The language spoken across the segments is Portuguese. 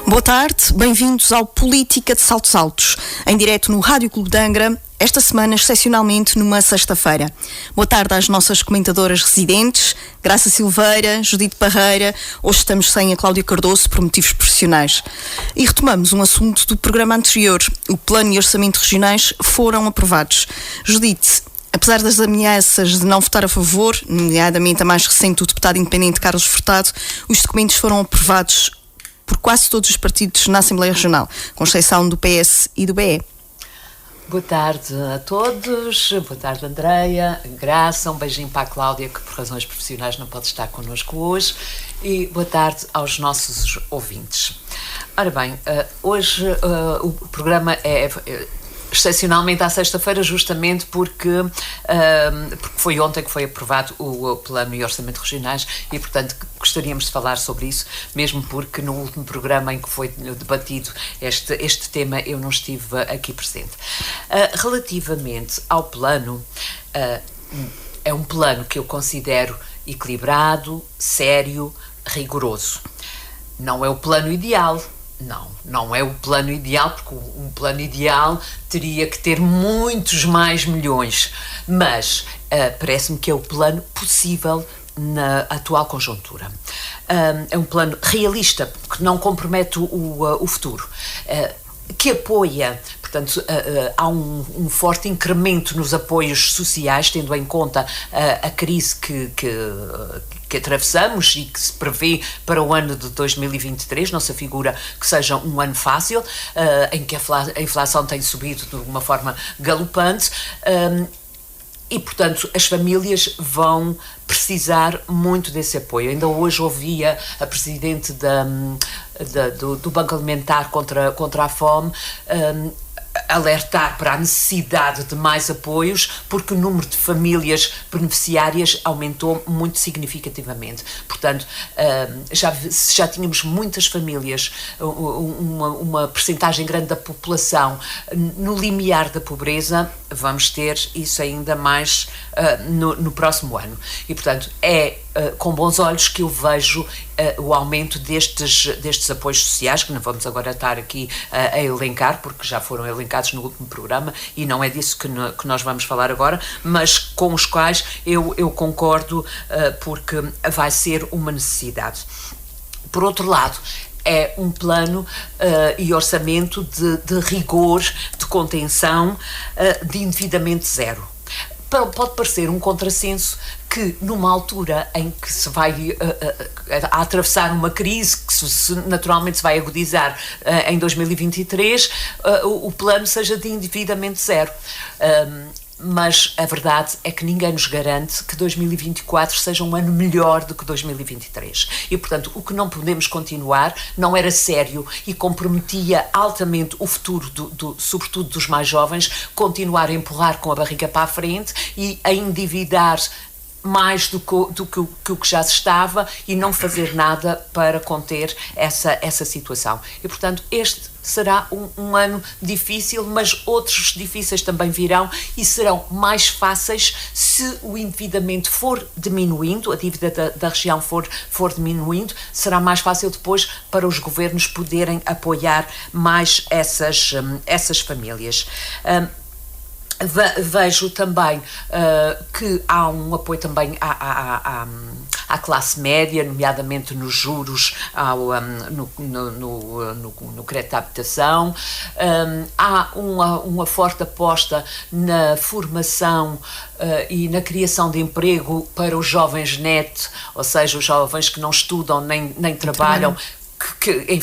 Boa tarde, bem-vindos ao Política de Saltos Altos, em direto no Rádio Clube de Angra, esta semana excepcionalmente numa sexta-feira. Boa tarde às nossas comentadoras residentes, Graça Silveira, Judite Parreira, hoje estamos sem a Cláudia Cardoso por motivos profissionais. E retomamos um assunto do programa anterior, o Plano e Orçamento Regionais foram aprovados. Judite, apesar das ameaças de não votar a favor, nomeadamente a mais recente do deputado independente Carlos Furtado, os documentos foram aprovados por quase todos os partidos na Assembleia Regional, com exceção do PS e do BE. Boa tarde a todos, boa tarde Andreia, Graça, um beijinho para a Cláudia, que por razões profissionais não pode estar connosco hoje, e boa tarde aos nossos ouvintes. Ora bem, hoje o programa é excepcionalmente à sexta-feira, justamente porque foi ontem que foi aprovado o Plano e Orçamento Regionais e, portanto, gostaríamos de falar sobre isso, mesmo porque no último programa em que foi debatido este tema eu não estive aqui presente. Relativamente ao plano, é um plano que eu considero equilibrado, sério, rigoroso. Não é o plano ideal. Não é o plano ideal, porque um plano ideal teria que ter muitos mais milhões, mas parece-me que é o plano possível na atual conjuntura. É um plano realista, que não compromete o futuro, que apoia. Portanto, há um forte incremento nos apoios sociais, tendo em conta a crise que atravessamos e que se prevê para o ano de 2023, não se figura que seja um ano fácil, em que a inflação tem subido de uma forma galopante, e, portanto, as famílias vão precisar muito desse apoio. Ainda hoje ouvia a Presidente do Banco Alimentar contra a Fome alertar para a necessidade de mais apoios, porque o número de famílias beneficiárias aumentou muito significativamente. Portanto, já tínhamos muitas famílias, uma percentagem grande da população no limiar da pobreza, vamos ter isso ainda mais no próximo ano. E, portanto, é com bons olhos que eu vejo o aumento destes apoios sociais, que não vamos agora estar aqui a elencar, porque já foram elencados no último programa e não é disso que nós vamos falar agora, mas com os quais eu concordo, porque vai ser uma necessidade. Por outro lado, é um plano e orçamento de rigor, de contenção, de endividamento zero. Pode parecer um contrassenso que numa altura em que se vai a atravessar uma crise que naturalmente se vai agudizar em 2023, o plano seja de endividamento zero. Mas a verdade é que ninguém nos garante que 2024 seja um ano melhor do que 2023. E, portanto, o que não podemos continuar não era sério e comprometia altamente o futuro, sobretudo dos mais jovens, continuar a empurrar com a barriga para a frente e a endividar mais do que o que já se estava e não fazer nada para conter essa situação. E, portanto, este será um ano difícil, mas outros difíceis também virão e serão mais fáceis se o endividamento for diminuindo, a dívida da região for diminuindo, será mais fácil depois para os governos poderem apoiar mais essas famílias. Vejo também que há um apoio também à classe média, nomeadamente nos juros, no crédito à habitação. Há uma forte aposta na formação e na criação de emprego para os jovens NEET, ou seja, os jovens que não estudam nem trabalham, que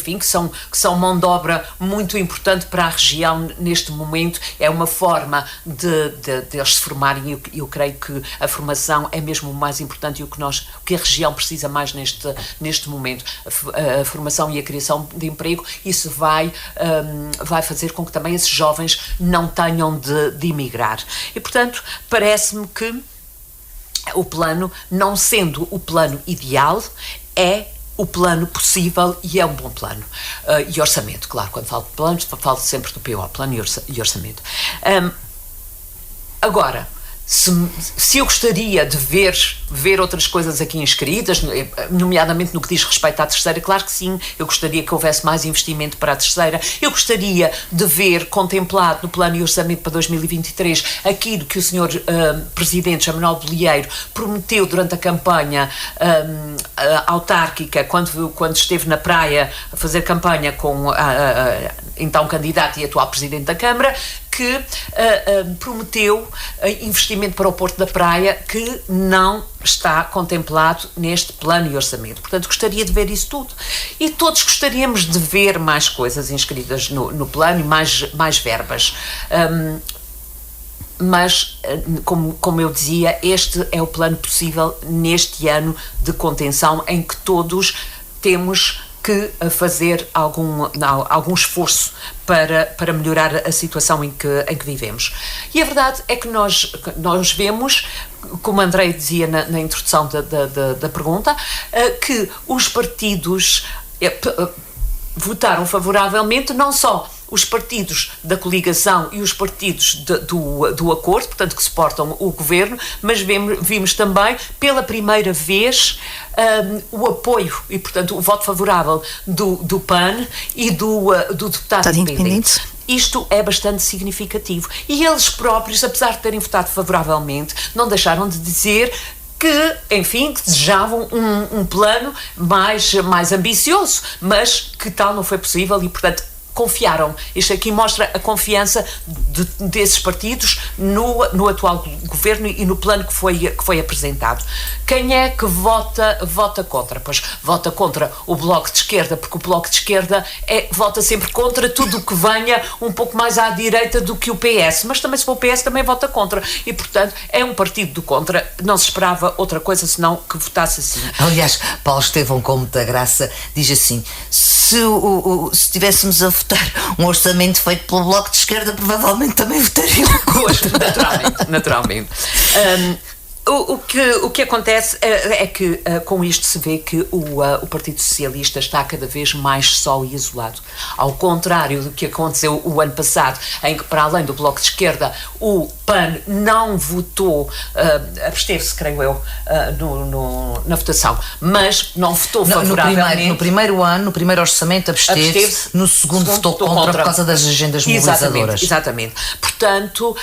são mão de obra muito importante para a região neste momento. É uma forma de eles se formarem e eu creio que a formação é mesmo o mais importante e o que a região precisa mais neste momento. A formação e a criação de emprego, isso vai fazer com que também esses jovens não tenham de emigrar. E, portanto, parece-me que o plano, não sendo o plano ideal, é o plano possível e é um bom plano. E orçamento, claro, quando falo de planos, falo sempre do PO, plano e orçamento. Agora, se eu gostaria de ver outras coisas aqui inscritas, nomeadamente no que diz respeito à terceira, claro que sim, eu gostaria que houvesse mais investimento para a terceira, eu gostaria de ver contemplado no plano e orçamento para 2023 aquilo que o senhor Presidente Manuel Bolieiro prometeu durante a campanha autárquica, quando esteve na praia a fazer campanha com então candidato e atual Presidente da Câmara, que prometeu investimento para o Porto da Praia que não está contemplado neste plano e orçamento. Portanto, gostaria de ver isso tudo. E todos gostaríamos de ver mais coisas inscritas no plano e mais verbas. Mas, como eu dizia, este é o plano possível neste ano de contenção em que todos temos que fazer algum esforço para melhorar a situação em que vivemos. E a verdade é que nós vemos, como Andrei dizia na introdução da pergunta, que os partidos votaram favoravelmente, não só os partidos da coligação e os partidos do acordo, portanto que suportam o governo, mas vimos também pela primeira vez o apoio e portanto o voto favorável do PAN e do deputado independente. Isto é bastante significativo e eles próprios, apesar de terem votado favoravelmente, não deixaram de dizer que, enfim, que desejavam um plano mais ambicioso, mas que tal não foi possível e, portanto, confiaram. Isto aqui mostra a confiança desses partidos no atual governo e no plano que foi apresentado. Quem é que vota contra? Pois vota contra o Bloco de Esquerda, porque o Bloco de Esquerda vota sempre contra tudo o que venha um pouco mais à direita do que o PS, mas também se for o PS também vota contra e, portanto, é um partido do contra. Não se esperava outra coisa senão que votasse assim. Aliás, Paulo Estevão, com muita graça, diz assim: se tivéssemos a votar um orçamento feito pelo Bloco de Esquerda, provavelmente também votariam contra. Naturalmente. O que acontece é que com isto se vê que o Partido Socialista está cada vez mais só e isolado. Ao contrário do que aconteceu o ano passado, em que para além do Bloco de Esquerda o PAN não votou, absteve-se, creio eu, na votação, mas não votou favoravelmente. No primeiro ano, no primeiro orçamento absteve-se, no segundo votou contra por causa das agendas mobilizadoras. Exatamente. Portanto,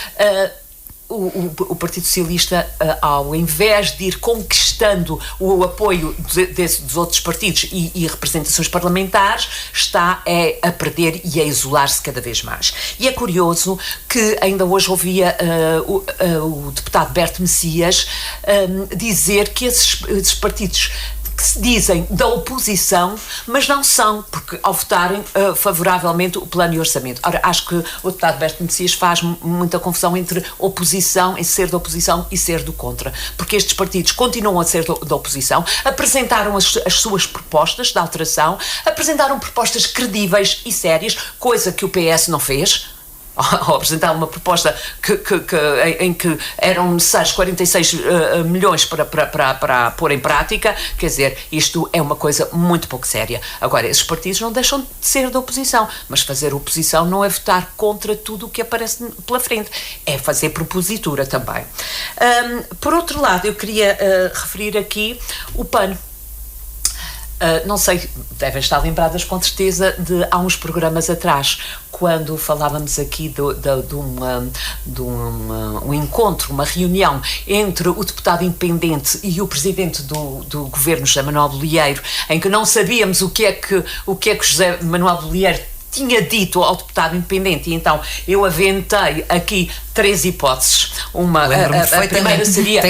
o Partido Socialista, ao invés de ir conquistando o apoio dos outros partidos e representações parlamentares, está a perder e a isolar-se cada vez mais. E é curioso que ainda hoje ouvia o deputado Berto Messias dizer que esses partidos que se dizem da oposição, mas não são, porque ao votarem favoravelmente o plano e orçamento. Ora, acho que o deputado Berto Messias faz muita confusão entre oposição, em ser da oposição e ser do contra, porque estes partidos continuam a ser da oposição, apresentaram as suas propostas de alteração, apresentaram propostas credíveis e sérias, coisa que o PS não fez. Ao apresentar uma proposta em que eram necessários 46 milhões para pôr em prática, quer dizer, isto é uma coisa muito pouco séria. Agora, esses partidos não deixam de ser da oposição, mas fazer oposição não é votar contra tudo o que aparece pela frente, é fazer propositura também. Por outro lado, eu queria referir aqui o PAN. Não sei, devem estar lembradas com certeza de há uns programas atrás, quando falávamos aqui de um encontro, uma reunião entre o deputado independente e o presidente do governo, José Manuel Bolieiro, em que não sabíamos o que é que José Manuel Bolieiro tinha dito ao deputado independente, e então eu aventei aqui 3 hipóteses. A primeira seria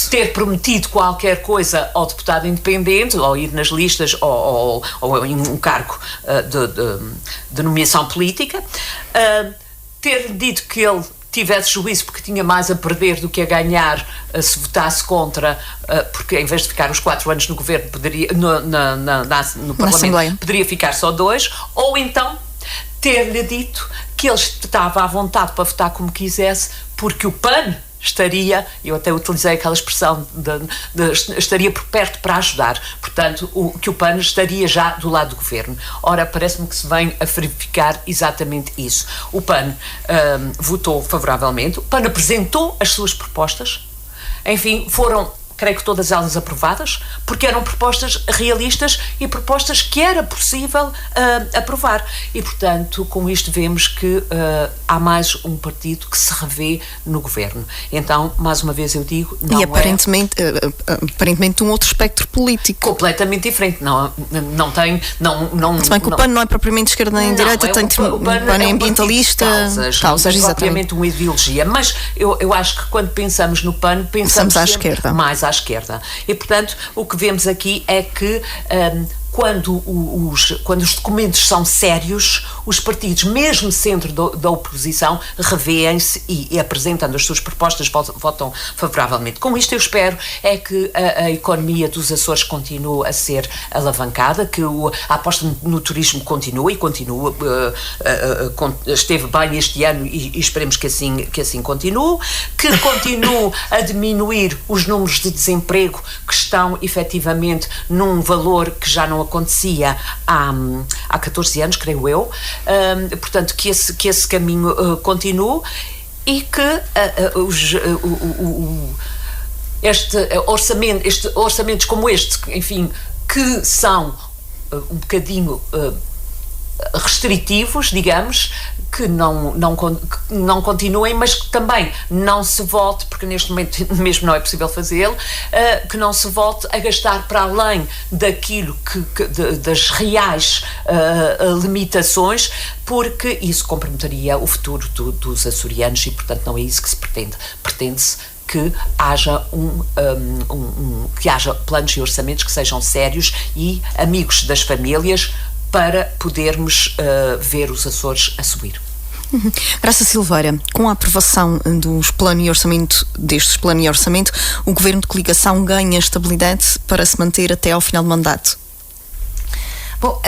ter prometido qualquer coisa ao deputado independente, ou ir nas listas, ou em um cargo de nomeação política, ter dito que ele tivesse juízo porque tinha mais a perder do que a ganhar se votasse contra, porque em vez de ficar os 4 anos no governo, no Parlamento, poderia ficar só 2, ou então ter-lhe dito que ele estava à vontade para votar como quisesse, porque o PAN estaria, eu até utilizei aquela expressão estaria por perto para ajudar, portanto que o PAN estaria já do lado do governo. Ora, parece-me que se vem a verificar exatamente isso. O PAN votou favoravelmente, o PAN apresentou as suas propostas, enfim, foram, creio que todas elas aprovadas, porque eram propostas realistas e propostas que era possível aprovar. E, portanto, com isto vemos que há mais um partido que se revê no governo. Então, mais uma vez eu digo, não e aparentemente um outro espectro político. Completamente diferente. Não tem... Se bem que o PAN não é propriamente esquerda nem direita, o PAN é ambientalista, causas, não é propriamente uma ideologia. Mas eu acho que quando pensamos no PAN, pensamos à esquerda. Mais à esquerda. E, portanto, o que vemos aqui é que quando os documentos são sérios, os partidos, mesmo centro da oposição, revêem-se e apresentando as suas propostas, votam favoravelmente. Com isto eu espero é que a economia dos Açores continue a ser alavancada, que a aposta no turismo continue, esteve bem este ano e esperemos que assim continue, que continue a diminuir os números de desemprego que estão efetivamente num valor que já não acontecia há 14 anos, creio eu, portanto que esse caminho continue e que orçamentos como este, enfim, que são um bocadinho restritivos, digamos, que não continuem, mas que também não se volte, porque neste momento mesmo não é possível fazê-lo, que não se volte a gastar para além daquilo das reais limitações, porque isso comprometeria o futuro dos açorianos e, portanto, não é isso que se pretende. Pretende-se que haja que haja planos e orçamentos que sejam sérios e amigos das famílias, para podermos ver os Açores a subir. Graça Silveira, com a aprovação destes planos plano e orçamento, o governo de coligação ganha estabilidade para se manter até ao final do mandato? Bom,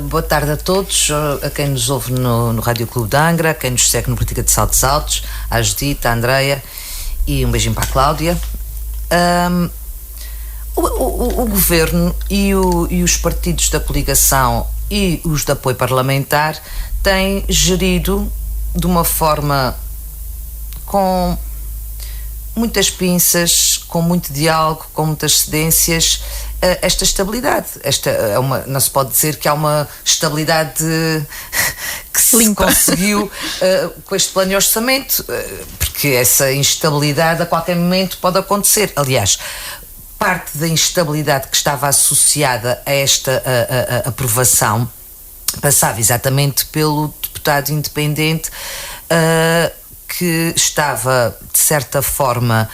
boa tarde a todos, a quem nos ouve no Rádio Clube de Angra, a quem nos segue no Política de Saltos Altos, à Judita, à Andreia e um beijinho para a Cláudia. O governo e os partidos da coligação e os de apoio parlamentar têm gerido de uma forma com muitas pinças, com muito diálogo, com muitas cedências, esta estabilidade. Não se pode dizer que há uma estabilidade que se conseguiu com este plano de orçamento, porque essa instabilidade a qualquer momento pode acontecer. Aliás, parte da instabilidade que estava associada a esta aprovação passava exatamente pelo deputado independente que estava, de certa forma,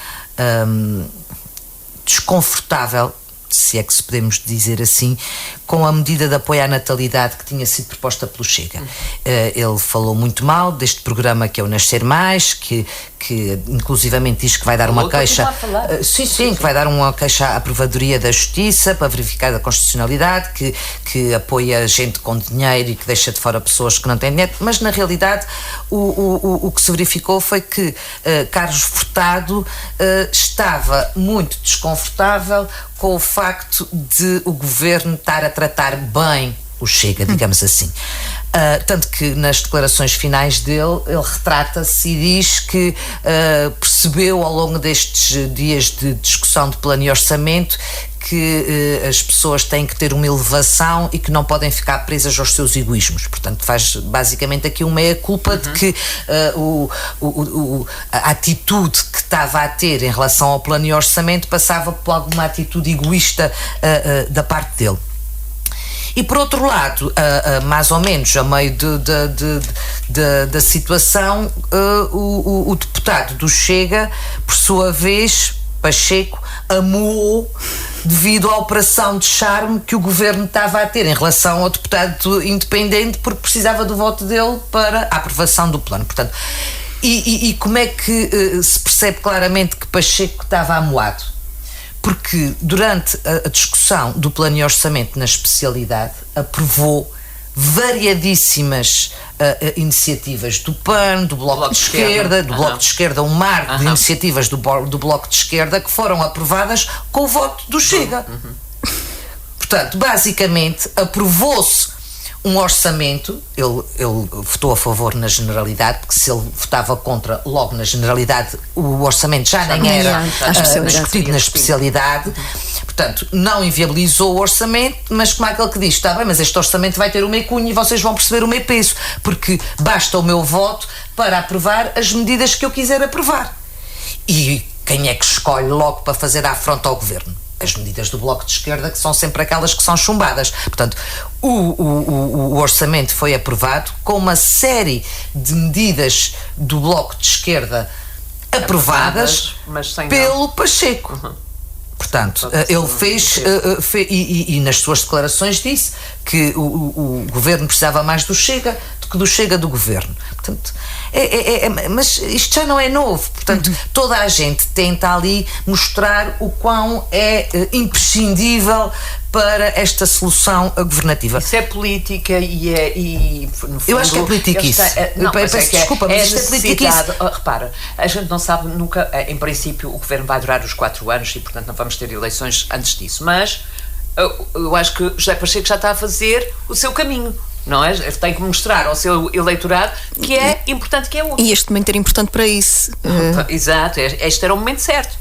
desconfortável, se é que se podemos dizer assim, com a medida de apoio à natalidade que tinha sido proposta pelo Chega. Ele falou muito mal deste programa que é o Nascer Mais, que inclusivamente diz que vai dar uma queixa, que vai dar uma queixa à Provedoria da Justiça para verificar a constitucionalidade, que apoia gente com dinheiro e que deixa de fora pessoas que não têm dinheiro, mas na realidade o que se verificou foi que Carlos Furtado estava muito desconfortável com o facto de o governo estar a tratar bem o Chega, digamos assim. Tanto que nas declarações finais dele, ele retrata-se e diz que percebeu ao longo destes dias de discussão de plano e orçamento que as pessoas têm que ter uma elevação e que não podem ficar presas aos seus egoísmos. Portanto, faz basicamente aqui uma meia-culpa de que a atitude que estava a ter em relação ao plano e orçamento passava por alguma atitude egoísta da parte dele. E por outro lado, mais ou menos a meio da situação, o deputado do Chega, por sua vez, Pacheco, amuou devido à operação de charme que o governo estava a ter em relação ao deputado independente, porque precisava do voto dele para a aprovação do plano. Portanto, e como é que se percebe claramente que Pacheco estava amuado? Porque durante a discussão do plano e orçamento na especialidade aprovou variadíssimas iniciativas do PAN, do Bloco de Esquerda, do Bloco de Esquerda, um mar de iniciativas do Bloco de Esquerda que foram aprovadas com o voto do Chega. Portanto, basicamente, aprovou-se um orçamento, ele votou a favor na generalidade, porque se ele votava contra logo na generalidade, o orçamento já nem era discutido na especialidade. Portanto, não inviabilizou o orçamento, mas como é aquele que diz, está bem, mas este orçamento vai ter o meio cunho e vocês vão perceber o meio peso, porque basta o meu voto para aprovar as medidas que eu quiser aprovar. E quem é que escolhe logo para fazer a afronta ao governo? As medidas do Bloco de Esquerda, que são sempre aquelas que são chumbadas. Portanto, o orçamento foi aprovado com uma série de medidas do Bloco de Esquerda aprovadas mas sem pelo Pacheco. Portanto, ele fez e nas suas declarações disse que o governo precisava mais do Chega do que do Chega do governo. Portanto, mas isto já não é novo. Portanto, toda a gente tenta ali mostrar o quão é imprescindível para esta solução governativa. Isso é política e no fundo, eu acho que é política isso. Desculpa, mas isto é política isso. Repara, a gente não sabe nunca, em princípio o governo vai durar os 4 anos e portanto não vamos ter eleições antes disso, mas eu acho que José Pacheco já está a fazer o seu caminho. Não é? Tem que mostrar ao seu eleitorado que é importante, que é útil. E este momento era importante para isso. Exato, este era o momento certo.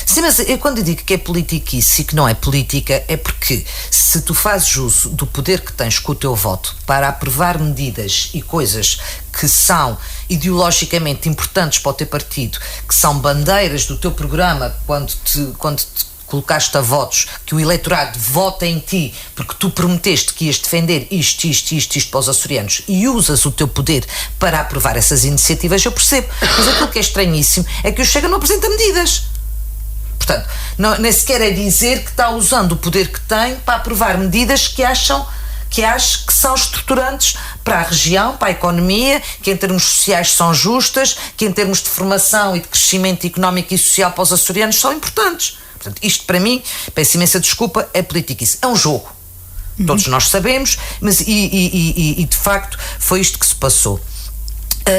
Sim, mas eu, quando eu digo que é politiquice e que não é política, é porque se tu fazes uso do poder que tens com o teu voto para aprovar medidas e coisas que são ideologicamente importantes para o teu partido, que são bandeiras do teu programa quando te colocaste a votos, que o eleitorado vota em ti porque tu prometeste que ias defender isto para os açorianos e usas o teu poder para aprovar essas iniciativas, eu percebo. Mas aquilo que é estranhíssimo é que o Chega não apresenta medidas. Portanto, nem sequer é dizer que está usando o poder que tem para aprovar medidas que acha que são estruturantes para a região, para a economia, que em termos sociais são justas, que em termos de formação e de crescimento económico e social para os açorianos são importantes. Portanto, isto para mim, peço imensa desculpa, é politiquice. É um jogo. Todos nós sabemos, mas de facto foi isto que se passou.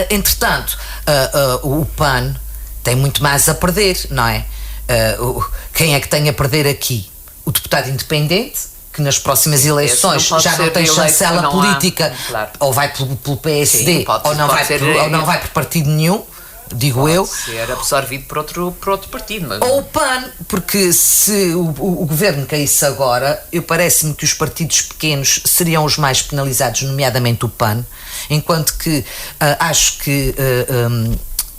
Entretanto, o PAN tem muito mais a perder, não é? Quem é que tem a perder aqui? O deputado independente, que nas próximas eleições já não tem chancela política, claro. Ou vai pelo PSD, ou não vai por partido nenhum, digo pode eu. Ser absorvido por outro partido. Mas... Ou o PAN, porque se o governo caísse agora, parece-me que os partidos pequenos seriam os mais penalizados, nomeadamente o PAN, enquanto que acho que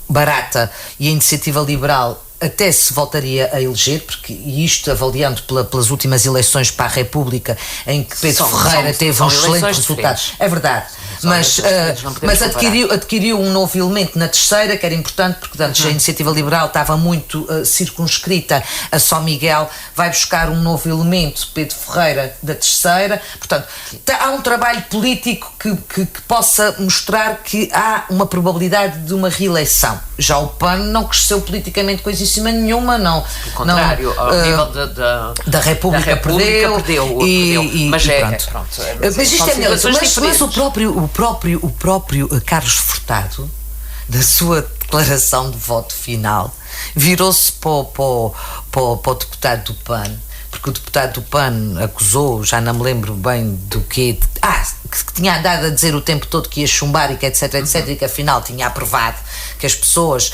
Barata e a Iniciativa Liberal até se voltaria a eleger, porque isto avaliando pelas últimas eleições para a República, em que Pedro Ferreira teve um excelente resultado. É verdade. Mas adquiriu um novo elemento na terceira, que era importante, porque antes a Iniciativa Liberal estava muito circunscrita a São Miguel, vai buscar um novo elemento, Pedro Ferreira, da terceira. Portanto, há um trabalho político que possa mostrar que há uma probabilidade de uma reeleição. Já o PAN não cresceu politicamente coisíssima nenhuma, não. Pelo contrário, ao nível da República perdeu. Mas pronto. Mas isto é melhor. Mas o próprio Carlos Furtado, da sua declaração de voto final, virou-se para o deputado do PAN, porque o deputado do PAN acusou, já não me lembro bem do quê, que tinha andado a dizer o tempo todo que ia chumbar e que etc, e que afinal tinha aprovado que as pessoas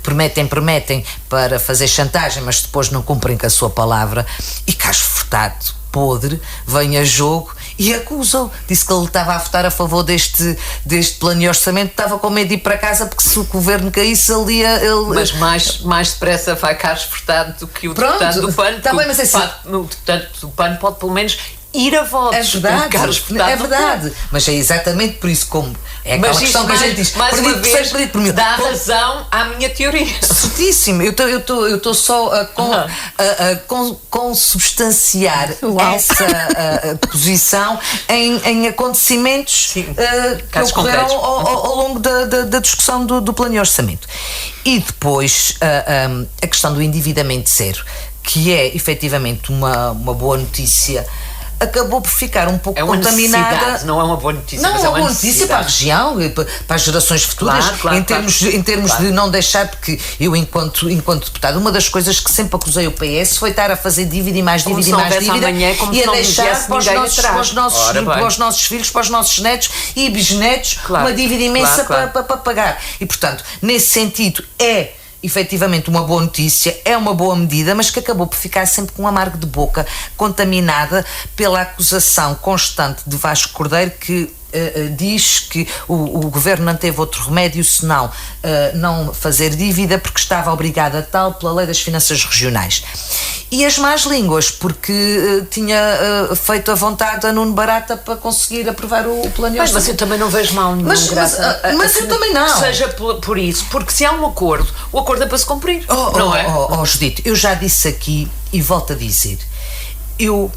prometem para fazer chantagem, mas depois não cumprem com a sua palavra. E Carlos Furtado, podre, vem a jogo e acusam. Disse que ele estava a votar a favor deste plano de orçamento, estava com medo de ir para casa porque se o governo caísse ele ia... Mas mais depressa vai Carlos Furtado do que o deputado do PAN. Tá bem, mas é assim, o deputado do PAN pode pelo menos ir a votos. É verdade. Mas é exatamente por isso, como é aquela questão que a gente diz, mais uma vez, dá razão à minha teoria. Certíssimo. Eu estou só a consubstanciar essa posição em acontecimentos que ocorreram ao longo da discussão do plano de orçamento. E depois a questão do endividamento zero, que é efetivamente uma boa notícia acabou por ficar um pouco contaminada. Não é uma boa notícia, Não, mas é uma boa notícia para a região, para as gerações futuras, em termos de não deixar, porque eu, enquanto deputado, uma das coisas que sempre acusei o PS foi estar a fazer dívida e mais dívida e mais dívida, e a deixar para os nossos filhos, para os nossos netos e bisnetos uma dívida imensa para pagar. E, portanto, nesse sentido, é efetivamente uma boa notícia, é uma boa medida, mas que acabou por ficar sempre com um amargo de boca, contaminada pela acusação constante de Vasco Cordeiro, que diz que o governo não teve outro remédio senão não fazer dívida, porque estava obrigado a tal pela lei das finanças regionais. E as más línguas, porque tinha feito a vontade a Nuno Barata para conseguir aprovar o plano de orçamento. Mas eu também não vejo mal nenhum. Mas eu também não. Seja por isso, porque se há um acordo, o acordo é para se cumprir. Não é? Judite, eu já disse aqui e volto a dizer, eu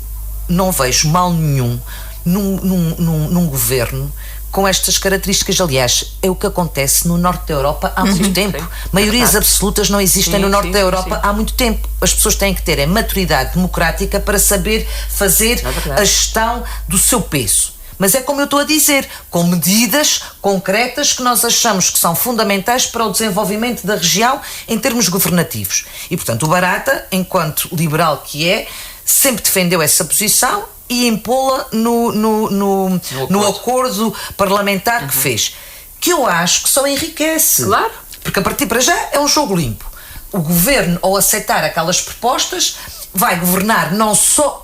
não vejo mal nenhum num governo com estas características. Aliás, é o que acontece no norte da Europa há muito tempo. Sim, maiorias absolutas não existem no norte da Europa há muito tempo. As pessoas têm que ter a maturidade democrática para saber fazer a gestão do seu peso. Mas é como eu estou a dizer, com medidas concretas que nós achamos que são fundamentais para o desenvolvimento da região em termos governativos. E, portanto, o Barata, enquanto liberal que é, sempre defendeu essa posição e impô-la no acordo parlamentar que fez, que eu acho que só enriquece. Claro. Porque a partir para já é um jogo limpo. O governo, ao aceitar aquelas propostas, vai governar não só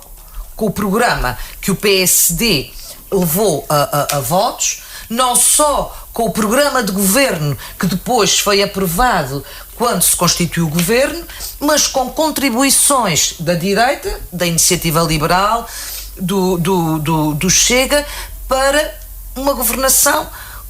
com o programa que o PSD levou a votos, não só com o programa de governo que depois foi aprovado quando se constituiu o governo, mas com contribuições da direita, da Iniciativa Liberal, do Chega, para uma governação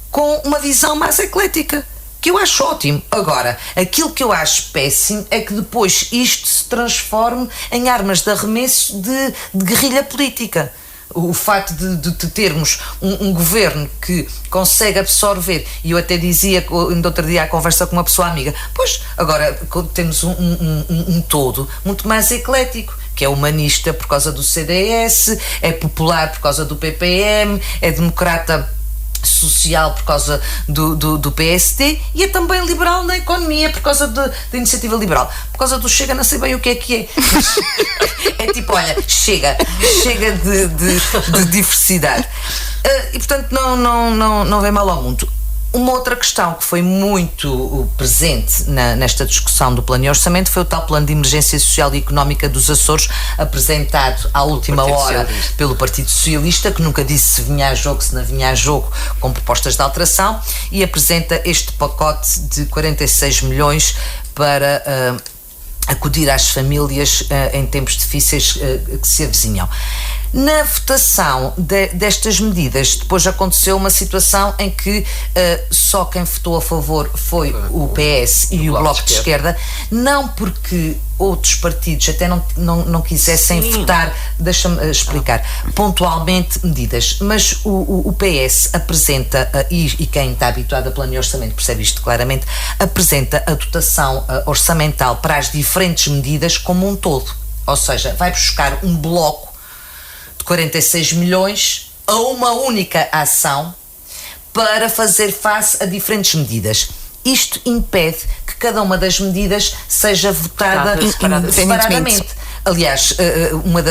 com uma visão mais eclética, que eu acho ótimo. Agora, aquilo que eu acho péssimo é que depois isto se transforme em armas de arremesso de guerrilha política. O facto de termos um governo que consegue absorver, e eu até dizia no outro dia à conversa com uma pessoa amiga, pois agora temos um todo muito mais eclético, que é humanista por causa do CDS, é popular por causa do PPM, é democrata social por causa do PSD, e é também liberal na economia por causa da Iniciativa Liberal. Por causa do Chega não sei bem o que é. É tipo, olha, chega de diversidade. E portanto não vem mal ao mundo. Uma outra questão que foi muito presente nesta discussão do plano de orçamento foi o tal plano de emergência social e económica dos Açores, apresentado à última hora pelo Partido Socialista, que nunca disse se vinha a jogo, se não vinha a jogo, com propostas de alteração, e apresenta este pacote de 46 milhões para acudir às famílias em tempos difíceis que se avizinham. Na votação destas medidas, depois aconteceu uma situação em que só quem votou a favor foi o PS e o Bloco de Esquerda, não porque outros partidos até não quisessem votar, deixa-me explicar, pontualmente medidas, mas o PS apresenta, e quem está habituado a plano de orçamento percebe isto claramente, apresenta a dotação orçamental para as diferentes medidas como um todo, ou seja, vai buscar um bloco de 46 milhões a uma única ação para fazer face a diferentes medidas. Isto impede que cada uma das medidas seja votada separadamente. Aliás, uma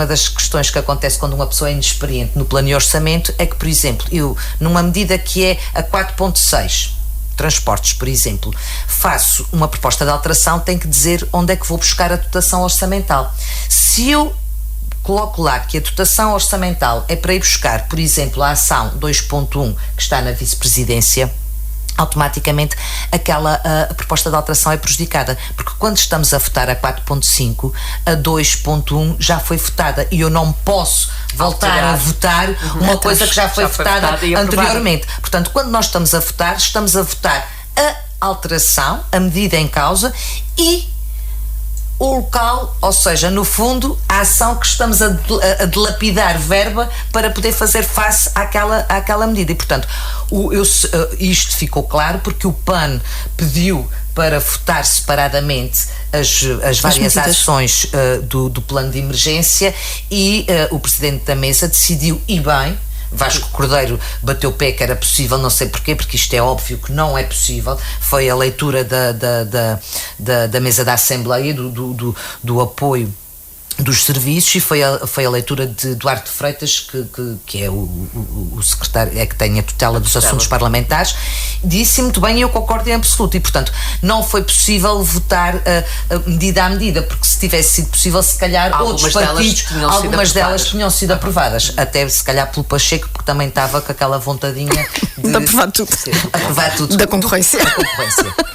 das questões que acontece quando uma pessoa é inexperiente no plano de orçamento é que, por exemplo, eu, numa medida que é a 4.6, transportes, por exemplo, faço uma proposta de alteração, tenho que dizer onde é que vou buscar a dotação orçamental. Se eu coloco lá que a dotação orçamental é para ir buscar, por exemplo, a ação 2.1 que está na vice-presidência, automaticamente a proposta de alteração é prejudicada, porque quando estamos a votar a 4.5, a 2.1 já foi votada e eu não posso voltar a votar uma coisa que já foi votada anteriormente. Portanto, quando nós estamos a votar a alteração, a medida em causa e o local, ou seja, no fundo, a ação que estamos a dilapidar verba para poder fazer face àquela medida. E, portanto, isto ficou claro porque o PAN pediu para votar separadamente as várias ações do plano de emergência e o Presidente da Mesa decidiu, e bem, Vasco Cordeiro bateu o pé que era possível, não sei porquê, porque isto é óbvio que não é possível. Foi a leitura da mesa da Assembleia, do apoio dos serviços, e foi a leitura de Duarte Freitas, que é o secretário, que tem a tutela dos assuntos parlamentares, disse muito bem, e eu concordo em absoluto, e portanto não foi possível votar medida a medida, porque se tivesse sido possível, se calhar outros partidos, algumas delas tinham sido aprovadas, até se calhar pelo Pacheco, porque também estava com aquela vontadinha de aprovar tudo da concorrência.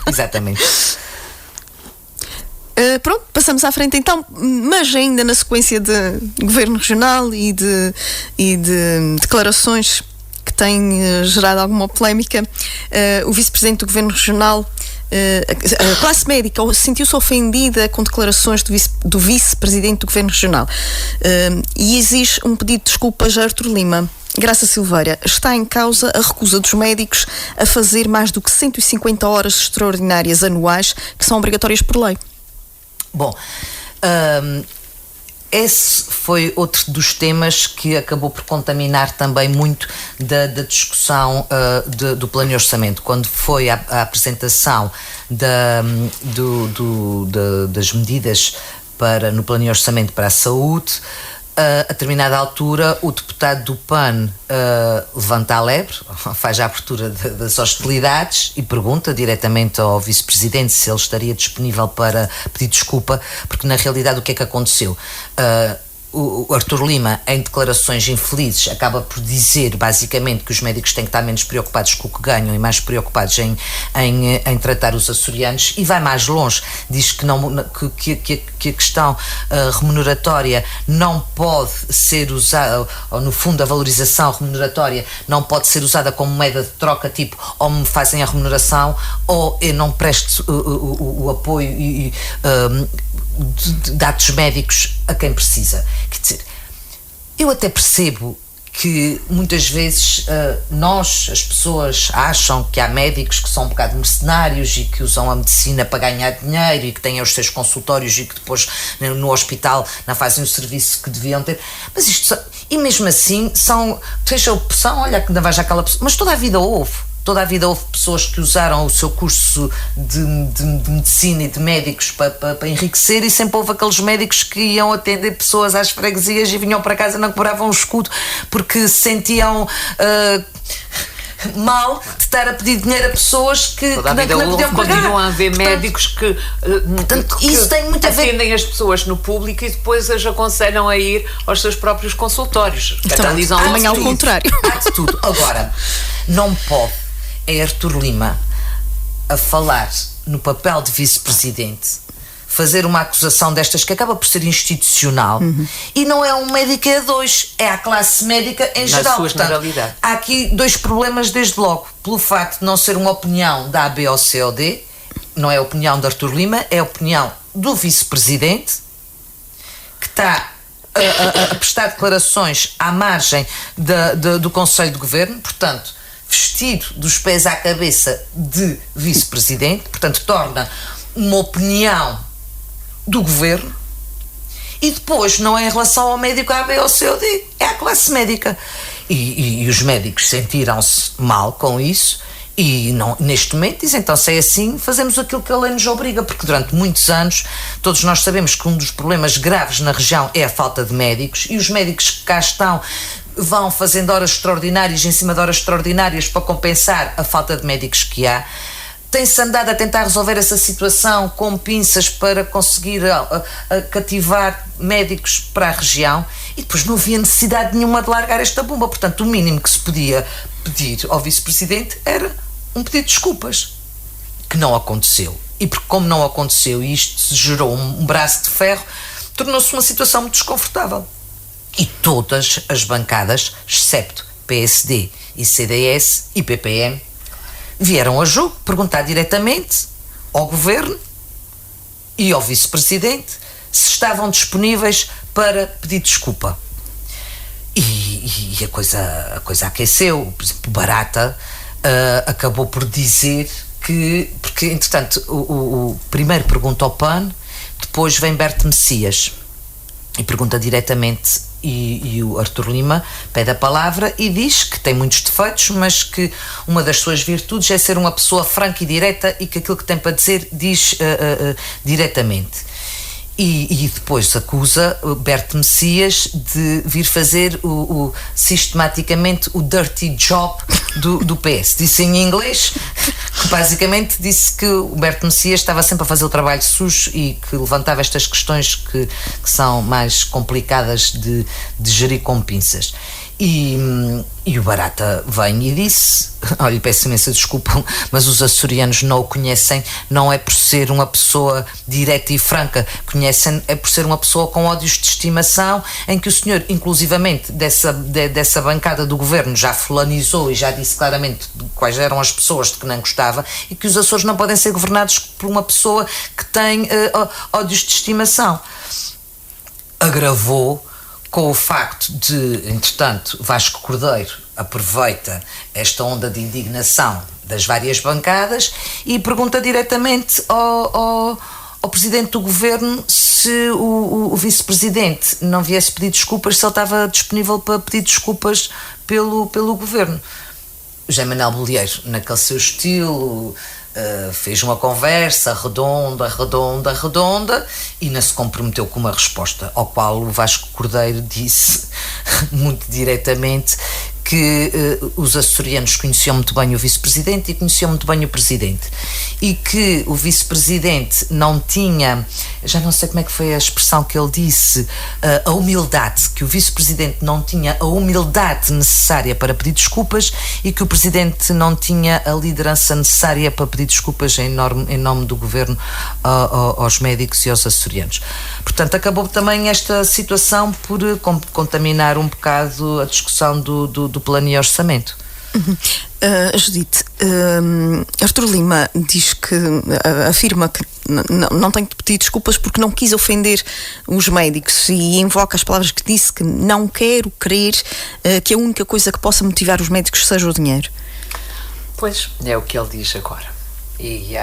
Exatamente. Pronto, passamos à frente então, mas ainda na sequência de governo regional e de declarações que têm gerado alguma polémica, o vice-presidente do governo regional, a classe médica sentiu-se ofendida com declarações do vice-presidente do governo regional e exige um pedido de desculpas a Artur Lima. Graça Silveira, está em causa a recusa dos médicos a fazer mais do que 150 horas extraordinárias anuais que são obrigatórias por lei. Bom, esse foi outro dos temas que acabou por contaminar também muito da discussão do plano de orçamento. Quando foi a apresentação das medidas no plano de orçamento para a saúde, a determinada altura o deputado do PAN levanta a lebre, faz a abertura das hostilidades e pergunta diretamente ao vice-presidente se ele estaria disponível para pedir desculpa, porque na realidade o que é que aconteceu? O Artur Lima, em declarações infelizes, acaba por dizer basicamente que os médicos têm que estar menos preocupados com o que ganham e mais preocupados em tratar os açorianos, e vai mais longe, diz que a questão remuneratória não pode ser usada, ou no fundo a valorização remuneratória não pode ser usada como moeda de troca, tipo, ou me fazem a remuneração ou eu não presto o apoio e dados médicos a quem precisa. Quer dizer, eu até percebo que muitas vezes as pessoas acham que há médicos que são um bocado mercenários e que usam a medicina para ganhar dinheiro e que têm os seus consultórios e que depois no hospital não fazem o serviço que deviam ter, mas isto, e mesmo assim deixa a opção, olha que ainda vais àquela pessoa, mas toda a vida houve pessoas que usaram o seu curso de medicina e de médicos para enriquecer, e sempre houve aqueles médicos que iam atender pessoas às freguesias e vinham para casa e não cobravam um escudo porque se sentiam mal de estar a pedir dinheiro a pessoas que não podiam pagar. Continuam a haver médicos que atendem as pessoas no público e depois as aconselham a ir aos seus próprios consultórios. Catalisam amanhã ao contrário. Há de tudo. Agora, não pode Artur Lima a falar no papel de vice-presidente, fazer uma acusação destas que acaba por ser institucional, e não é um médico, é dois, é a classe médica em geral. Sua generalidade. Há aqui dois problemas desde logo, pelo facto de não ser uma opinião da A, B ou C ou D, não é a opinião de Artur Lima, é a opinião do vice-presidente, que está a prestar declarações à margem do Conselho de Governo, portanto, vestido dos pés à cabeça de vice-presidente, portanto, torna uma opinião do governo, e depois não é em relação ao médico A, B ou C ou D, é à classe médica. E os médicos sentiram-se mal com isso e não, neste momento dizem, então se é assim, fazemos aquilo que a lei nos obriga, porque durante muitos anos todos nós sabemos que um dos problemas graves na região é a falta de médicos, e os médicos que cá estão vão fazendo horas extraordinárias em cima de horas extraordinárias para compensar a falta de médicos que há. Tem-se andado a tentar resolver essa situação com pinças para conseguir cativar médicos para a região, e depois não havia necessidade nenhuma de largar esta bomba. Portanto, o mínimo que se podia pedir ao vice-presidente era um pedido de desculpas, que não aconteceu. E porque, como não aconteceu e isto se gerou um braço de ferro, tornou-se uma situação muito desconfortável. E todas as bancadas, excepto PSD e CDS e PPM, vieram a jogo perguntar diretamente ao governo e ao vice-presidente se estavam disponíveis para pedir desculpa. E a coisa aqueceu. Por exemplo, Barata acabou por dizer que, porque entretanto o primeiro pergunta ao PAN Depois vem Berto Messias e pergunta diretamente, e o Artur Lima pede a palavra e diz que tem muitos defeitos, mas que uma das suas virtudes é ser uma pessoa franca e direta e que aquilo que tem para dizer diz diretamente. E depois acusa Berto Messias de vir fazer sistematicamente o dirty job do PS. Disse em inglês, que basicamente disse que o Berto Messias estava sempre a fazer o trabalho sujo e que levantava estas questões que são mais complicadas de gerir com pinças. E o Barata vem e disse, olha, peço imensa desculpa, mas os açorianos não o conhecem, não é por ser uma pessoa direta e franca, conhecem, é por ser uma pessoa com ódios de estimação, em que o senhor, inclusivamente, dessa bancada do governo, já fulanizou e já disse claramente quais eram as pessoas de que não gostava, e que os Açores não podem ser governados por uma pessoa que tem ódios de estimação. Agravou com o facto de, entretanto, Vasco Cordeiro aproveita esta onda de indignação das várias bancadas e pergunta diretamente ao presidente do governo se o vice-presidente não viesse pedir desculpas, se ele estava disponível para pedir desculpas pelo governo. José Manuel Bolieiro, naquele seu estilo, fez uma conversa redonda e não se comprometeu com uma resposta, ao qual o Vasco Cordeiro disse muito diretamente que os açorianos conheciam muito bem o vice-presidente e conheciam muito bem o presidente, e que o vice-presidente não tinha, já não sei como é que foi a expressão que ele disse, a humildade, que o vice-presidente não tinha a humildade necessária para pedir desculpas e que o presidente não tinha a liderança necessária para pedir desculpas em nome do governo aos médicos e aos açorianos. Portanto, acabou também esta situação por contaminar um bocado a discussão do plano e orçamento. Judite, Artur Lima diz que afirma que não tem de pedir desculpas porque não quis ofender os médicos e invoca as palavras que disse, que não quero crer que a única coisa que possa motivar os médicos seja o dinheiro. Pois, é o que ele diz agora. E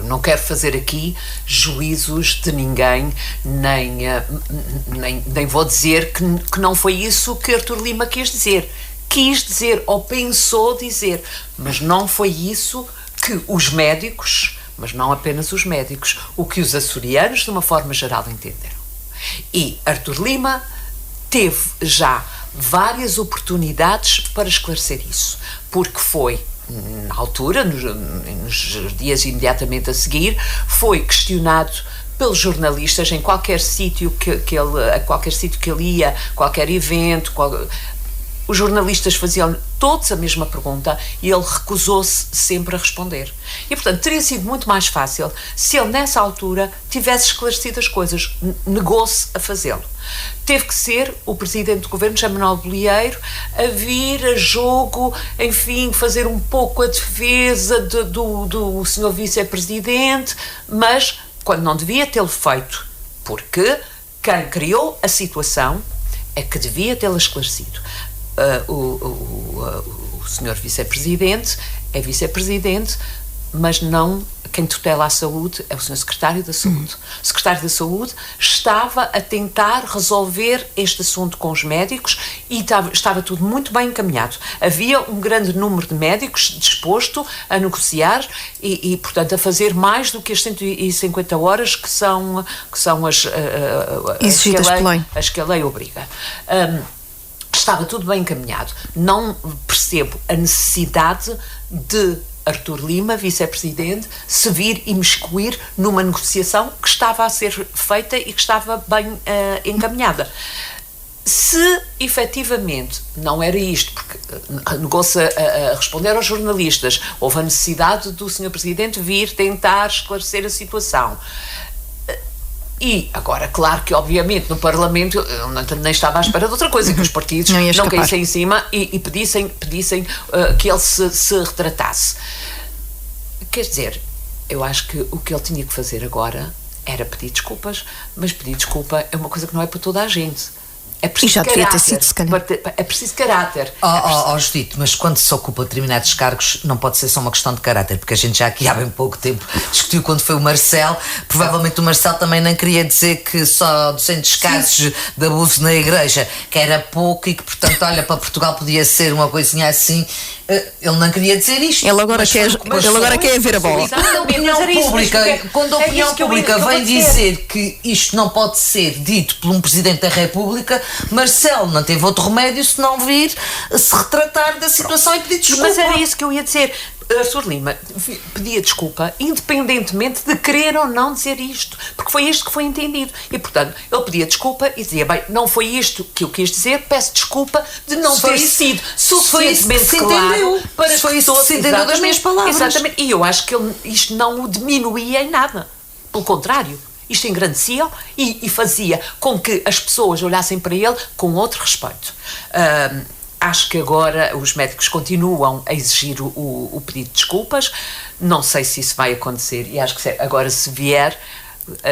não quero fazer aqui juízos de ninguém, nem vou dizer que não foi isso que Artur Lima quis dizer ou pensou dizer, mas não foi isso que os médicos, mas não apenas os médicos, o que os açorianos de uma forma geral entenderam. E Artur Lima teve já várias oportunidades para esclarecer isso, porque foi na altura, nos dias imediatamente a seguir, foi questionado pelos jornalistas em qualquer sítio que ele ia, qualquer evento, os jornalistas faziam todos a mesma pergunta e ele recusou-se sempre a responder. E, portanto, teria sido muito mais fácil se ele, nessa altura, tivesse esclarecido as coisas. Negou-se a fazê-lo. Teve que ser o presidente do governo, José Manuel Bolieiro, a vir a jogo, enfim, fazer um pouco a defesa do senhor vice-presidente, mas quando não devia tê-lo feito, porque quem criou a situação é que devia tê-la esclarecido. O senhor vice-presidente é vice-presidente, mas não quem tutela a saúde é o senhor secretário da saúde. O secretário da saúde estava a tentar resolver este assunto com os médicos e estava tudo muito bem encaminhado. Havia um grande número de médicos disposto a negociar e portanto, a fazer mais do que as 150 horas que são as que a lei obriga. Estava tudo bem encaminhado. Não percebo a necessidade de Artur Lima, vice-presidente, se vir imiscuir numa negociação que estava a ser feita e que estava bem encaminhada. Se efetivamente não era isto, porque negou-se a responder aos jornalistas, houve a necessidade do Sr. Presidente vir tentar esclarecer a situação. E agora, claro que obviamente no Parlamento eu nem estava à espera de outra coisa, que os partidos não caíssem em cima e pedissem que ele se retratasse. Quer dizer, eu acho que o que ele tinha que fazer agora era pedir desculpas, mas pedir desculpa é uma coisa que não é para toda a gente. É preciso E já devia ter caráter. sido, se calhar. É preciso caráter. Judito, mas quando se ocupa determinados cargos não pode ser só uma questão de caráter, porque a gente já aqui há bem pouco tempo discutiu quando foi o Marcelo, provavelmente o Marcelo também não queria dizer que só 200 casos de abuso na igreja, que era pouco e que portanto, olha, para Portugal podia ser uma coisinha assim. Ele não queria dizer isto. Ele agora quer ver a bola. Quando a opinião pública vem dizer que isto não pode ser dito por um Presidente da República, Marcelo não teve outro remédio se não vir se retratar da situação e pedir desculpa. Mas era isso que eu ia dizer. Arthur Lima pedia desculpa independentemente de querer ou não dizer isto, porque foi isto que foi entendido e portanto ele pedia desculpa e dizia, bem, não foi isto que eu quis dizer, peço desculpa de não ter sido suficientemente claro para que todos se entendeu das minhas palavras. Exatamente, e eu acho que isto não o diminuía em nada, pelo contrário, isto engrandecia e fazia com que as pessoas olhassem para ele com outro respeito. Acho que agora os médicos continuam a exigir o pedido de desculpas. Não sei se isso vai acontecer e acho que agora, se vier,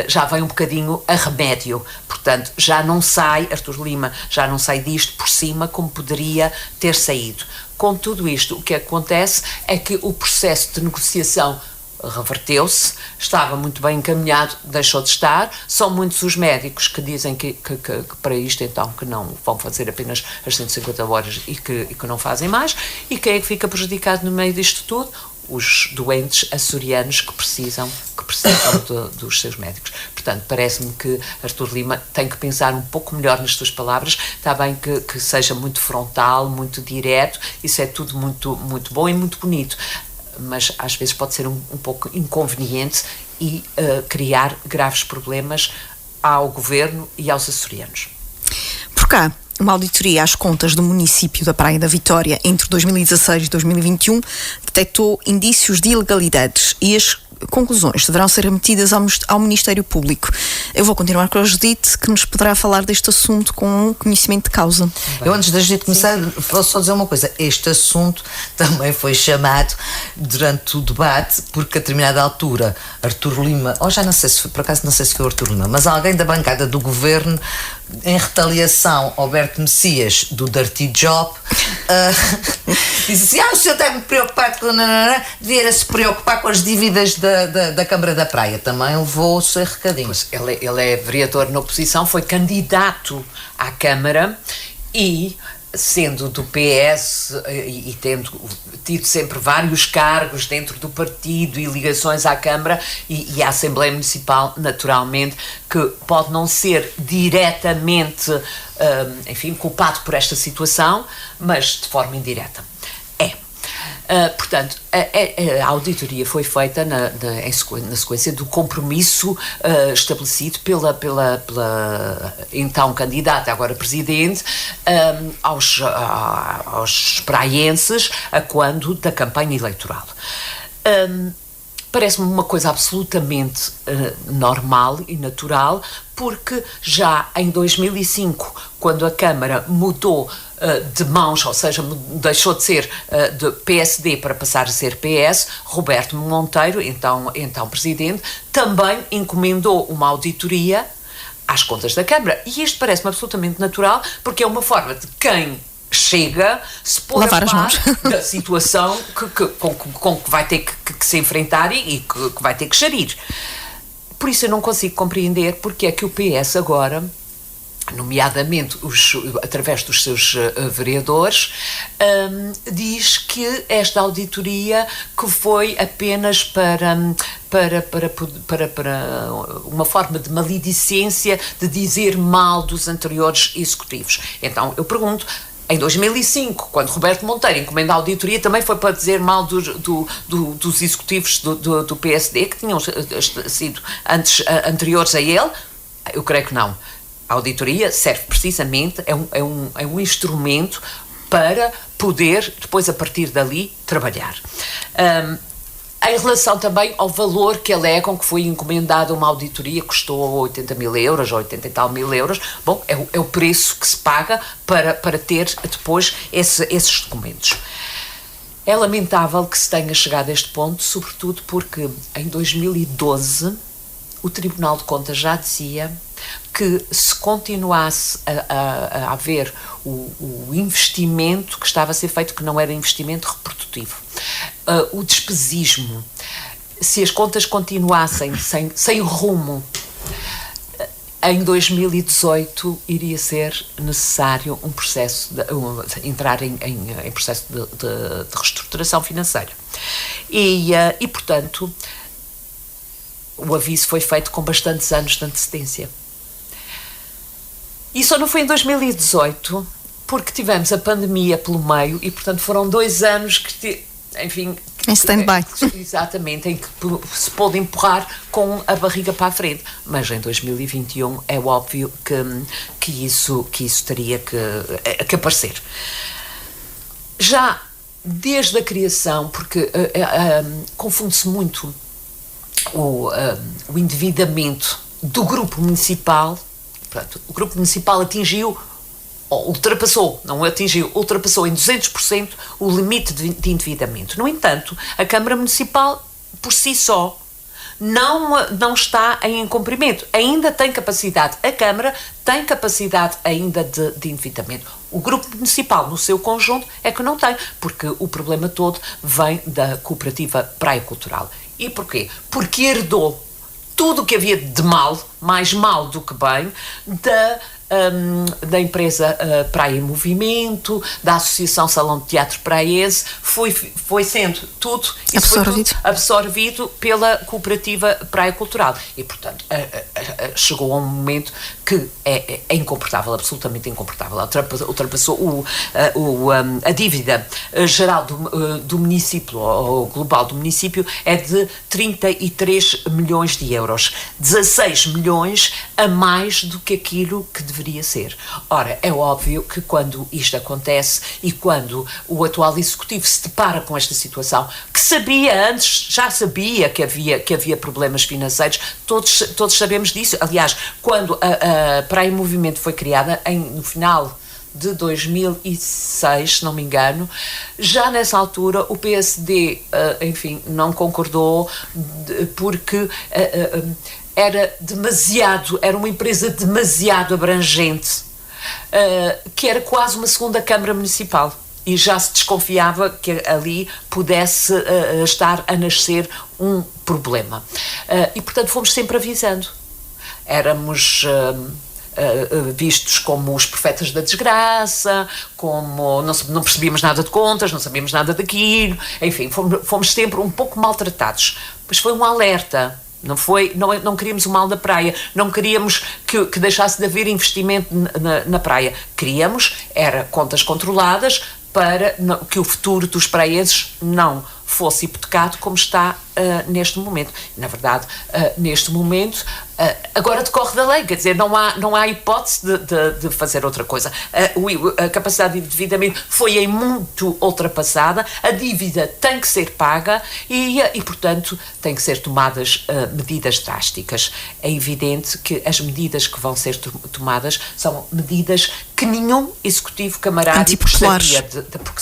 já vem um bocadinho a remédio. Portanto, já não sai, Arthur Lima, já não sai disto por cima como poderia ter saído. Com tudo isto, o que acontece é que o processo de negociação reverteu-se, estava muito bem encaminhado, deixou de estar. São muitos os médicos que dizem que para isto então que não vão fazer apenas as 150 horas e que não fazem mais. E quem é que fica prejudicado no meio disto tudo? Os doentes açorianos que precisam dos seus médicos. Portanto, parece-me que Arthur Lima tem que pensar um pouco melhor nas suas palavras. Está bem que seja muito frontal, muito direto, isso é tudo muito, muito bom e muito bonito, mas às vezes pode ser um pouco inconveniente e criar graves problemas ao governo e aos açorianos. Por cá, uma auditoria às contas do município da Praia da Vitória entre 2016 e 2021 detectou indícios de ilegalidades e as conclusões deverão ser remetidas ao Ministério Público. Eu vou continuar com a Judite, que nos poderá falar deste assunto com conhecimento de causa. Eu, antes da Judite começar, vou só dizer uma coisa. Este assunto também foi chamado durante o debate, porque a determinada altura Arthur Lima, já não sei se foi, por acaso não sei se foi Arthur Lima, mas alguém da bancada do governo, em retaliação ao Berto Messias do Dirty Job, disse assim, o senhor está muito preocupado com... devia se preocupar com as dívidas da Câmara da Praia. Também levou o seu recadinho. Pois, ele é vereador na oposição, foi candidato à Câmara e, sendo do PS e tendo tido sempre vários cargos dentro do partido e ligações à Câmara e à Assembleia Municipal, naturalmente, que pode não ser diretamente, culpado por esta situação, mas de forma indireta. Portanto, a auditoria foi feita na sequência do compromisso estabelecido pela então candidata, agora presidente, aos praienses a quando da campanha eleitoral. Parece-me uma coisa absolutamente normal e natural, porque já em 2005, quando a Câmara mudou de mãos, ou seja, deixou de ser de PSD para passar a ser PS, Roberto Monteiro, então presidente, também encomendou uma auditoria às contas da Câmara. E isto parece-me absolutamente natural, porque é uma forma de quem chega se pôr a par da situação com que vai ter que se enfrentar e que vai ter que gerir. Por isso eu não consigo compreender porque é que o PS agora, nomeadamente através dos seus vereadores, diz que esta auditoria que foi apenas para uma forma de maledicência, de dizer mal dos anteriores executivos. Então eu pergunto, em 2005, quando Roberto Monteiro encomenda a auditoria, também foi para dizer mal dos executivos do PSD, que tinham sido anteriores a ele? Eu creio que não. A auditoria serve precisamente, é um instrumento para poder, depois a partir dali, trabalhar. Em relação também ao valor que alegam que foi encomendada uma auditoria, custou 80 mil euros, ou 80 e tal mil euros, bom, é o preço que se paga para ter depois esses documentos. É lamentável que se tenha chegado a este ponto, sobretudo porque em 2012 o Tribunal de Contas já dizia que se continuasse a haver o investimento que estava a ser feito, que não era investimento reprodutivo. O despesismo, se as contas continuassem sem rumo, em 2018 iria ser necessário um processo entrar em processo de reestruturação financeira. E, portanto, o aviso foi feito com bastantes anos de antecedência. E só não foi em 2018, porque tivemos a pandemia pelo meio e, portanto, foram 2 anos que, enfim... Em stand-by. Exatamente, em que se pôde empurrar com a barriga para a frente. Mas em 2021 é óbvio que isso teria que aparecer. Já desde a criação, porque confunde-se muito o endividamento do grupo municipal. Portanto, o grupo municipal ultrapassou em 200% o limite de endividamento. No entanto, a Câmara Municipal, por si só, não está em incumprimento. Ainda tem capacidade. A Câmara tem capacidade ainda de endividamento. O Grupo Municipal, no seu conjunto, é que não tem, porque o problema todo vem da Cooperativa Praia Cultural. E porquê? Porque herdou tudo o que havia de mal, mais mal do que bem, da empresa Praia em Movimento, da Associação Salão de Teatro Praense, foi sendo tudo absorvido pela Cooperativa Praia Cultural. E, portanto, chegou a um momento que é incomportável, absolutamente incomportável. Ultrapassou a dívida geral do município, ou global do município, é de 33 milhões de euros. 16 milhões a mais do que aquilo que deveria ser. Ora, é óbvio que quando isto acontece e quando o atual executivo se depara com esta situação, que já sabia que havia problemas financeiros, todos sabemos disso. Aliás, quando a Praia em Movimento foi criada no final de 2006, se não me engano, já nessa altura o PSD, enfim, não concordou porque era uma empresa demasiado abrangente, que era quase uma segunda Câmara Municipal, e já se desconfiava que ali pudesse estar a nascer um problema. E, portanto, fomos sempre avisando. Éramos vistos como os profetas da desgraça, como não percebíamos nada de contas, não sabíamos nada daquilo, enfim, fomos sempre um pouco maltratados. Mas foi um alerta. Não queríamos o mal da praia, não queríamos que deixasse de haver investimento na praia. Queríamos contas controladas para que o futuro dos praenses não fosse hipotecado como está neste momento. Na verdade, neste momento, agora decorre da lei, quer dizer, não há hipótese de fazer outra coisa. A capacidade de endividamento foi em muito ultrapassada, a dívida tem que ser paga e portanto, tem que ser tomadas medidas drásticas. É evidente que as medidas que vão ser tomadas são medidas que nenhum executivo camarário gostaria porque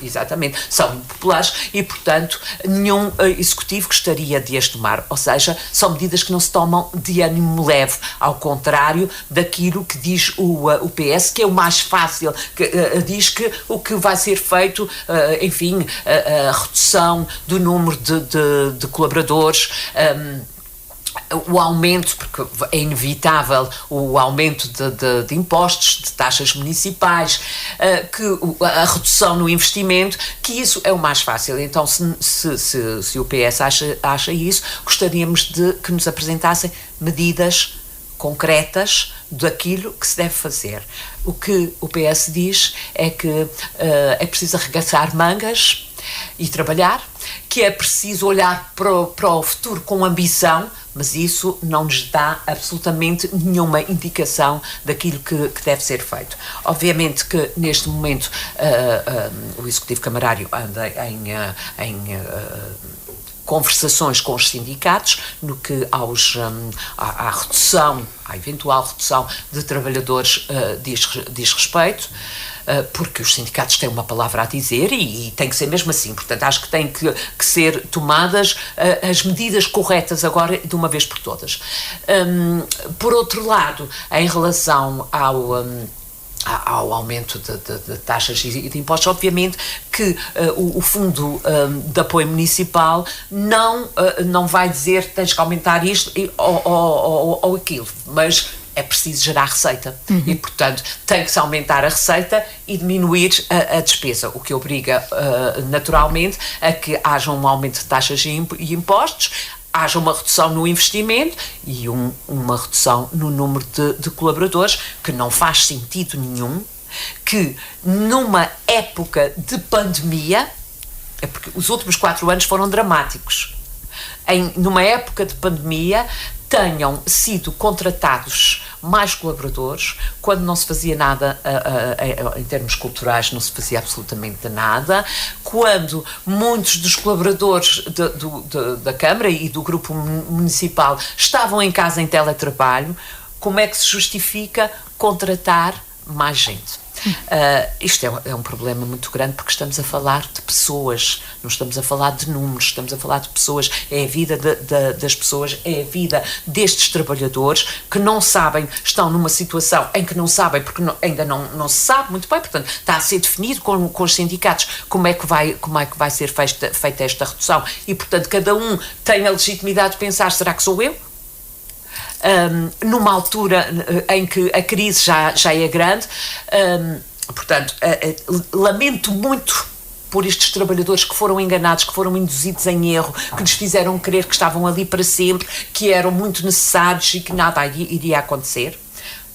exatamente, são impopulares e, portanto, nenhum executivo gostaria de as tomar. Ou seja, são medidas que não se tomam de ânimo leve, ao contrário daquilo que diz o PS, que é o mais fácil, que diz que o que vai ser feito, enfim, a redução do número de colaboradores, o aumento, porque é inevitável o aumento de impostos, de taxas municipais, a redução no investimento, que isso é o mais fácil. Então, se o PS acha isso, gostaríamos de que nos apresentassem medidas concretas daquilo que se deve fazer. O que o PS diz é que é preciso arregaçar mangas e trabalhar, que é preciso olhar para o futuro com ambição, mas isso não nos dá absolutamente nenhuma indicação daquilo que deve ser feito. Obviamente que neste momento o Executivo Camarário anda em conversações com os sindicatos no que à eventual redução de trabalhadores diz respeito. porque os sindicatos têm uma palavra a dizer e tem que ser mesmo assim. Portanto, acho que têm que ser tomadas as medidas corretas agora, de uma vez por todas. Por outro lado, em relação ao aumento de taxas e de impostos, obviamente que o Fundo de Apoio Municipal não vai dizer tens que aumentar isto ou aquilo, mas é preciso gerar receita e, portanto, tem que se aumentar a receita e diminuir a despesa, o que obriga naturalmente a que haja um aumento de taxas e impostos, haja uma redução no investimento e uma redução no número de colaboradores, que não faz sentido nenhum que numa época de pandemia, é porque os últimos 4 anos foram dramáticos, numa época de pandemia tenham sido contratados mais colaboradores, quando não se fazia nada em termos culturais, não se fazia absolutamente nada, quando muitos dos colaboradores da Câmara e do Grupo Municipal estavam em casa em teletrabalho. Como é que se justifica contratar mais gente? Isto é um problema muito grande, porque estamos a falar de pessoas, não estamos a falar de números, estamos a falar de pessoas. É a vida das pessoas, é a vida destes trabalhadores que não sabem, estão numa situação em que não sabem, porque ainda não se sabe muito bem, portanto está a ser definido com os sindicatos como é que vai ser feita esta redução e, portanto, cada um tem a legitimidade de pensar, será que sou eu? Numa altura em que a crise já é grande, portanto, lamento muito por estes trabalhadores que foram enganados, que foram induzidos em erro, que lhes fizeram crer que estavam ali para sempre, que eram muito necessários e que nada iria acontecer.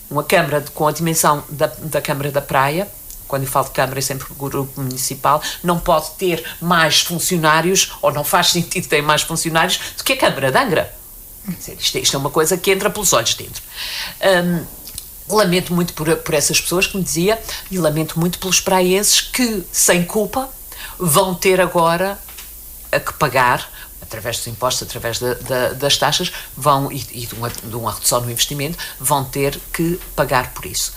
Uma Câmara com a dimensão da Câmara da Praia, quando eu falo de Câmara é sempre o Grupo Municipal, não pode ter mais funcionários, ou não faz sentido ter mais funcionários do que a Câmara de Angra. Isto é uma coisa que entra pelos olhos dentro. Lamento muito por essas pessoas que me dizia, e lamento muito pelos praienses que, sem culpa, vão ter agora que pagar, através dos impostos, através das taxas, e de uma redução no investimento, vão ter que pagar por isso.